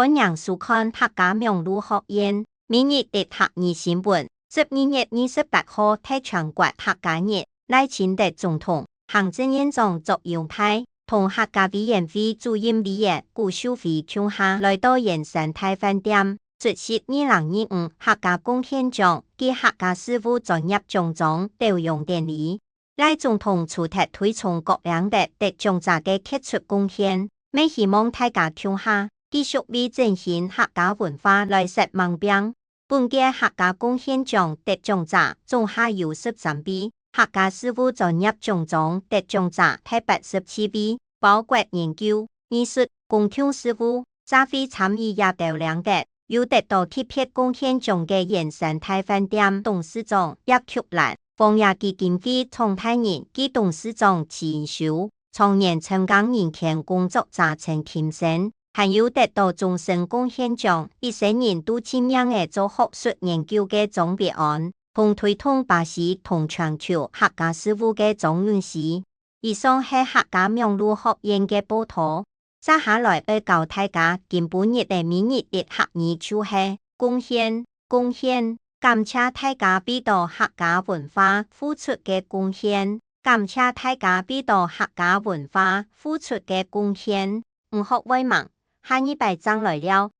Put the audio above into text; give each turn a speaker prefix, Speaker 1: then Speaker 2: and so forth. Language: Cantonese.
Speaker 1: 本人收看客家名录學院每日的客語新聞。12月28號喺全國客家日，賴清德總統、行政院長卓榮泰同客家委員會主任委員顧秀惠共下來到鹽山大飯店，出席2025客家貢獻獎暨客家事務專業獎狀表揚典禮。賴總統除特推崇各領域得獎者嘅傑出貢獻，未希望大家共下繼續為振興客家文化來設盲兵。本屆客家貢獻獎得獎者總下有13位，客家事務專業獎狀得獎者係87位，包括研究、藝術、公共事務、社會參與也都領域，有得到特別貢獻獎嘅鹽山大飯店董事長葉菊蘭、豐野基金會創辦人暨董事長池英秀、創年成功人權工作者陳kim生。還有得到終身貢獻獎一些年度簽名嘅做學術研究嘅總別案，同推動巴西同全球客家事務嘅總幹事。以上係客家名錄學院嘅報道。接下來要教大家今本日嘅每日一客語就係貢獻，感謝大家為到客家文化付出嘅貢獻，感謝大家為到客家文化付出嘅貢獻。唔學為盲，下一拜章來了。